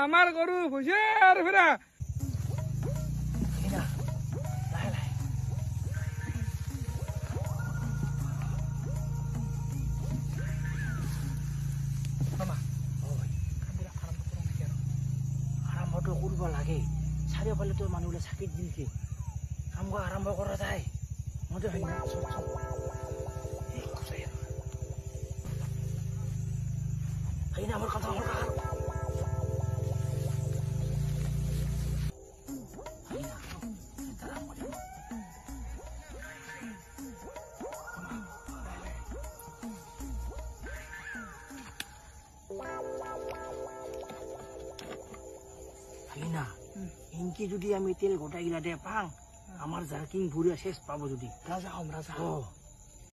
আমাৰ গৰু হুশিয়াৰ ফেৰা আৰম্ভটো কৰিব লাগে চাৰিওফালে তোৰ মানুহবিলাক চাকিত দিলকে কাম কৰা আৰম্ভ কৰা যায় মতে হয় না চব হয় না আমার কথা না ইনকি যদি আমি তেল গোটাই গিলা দে পাং আমার জার্কিং ভুরিয়া শেষ পাবো যদি রাজা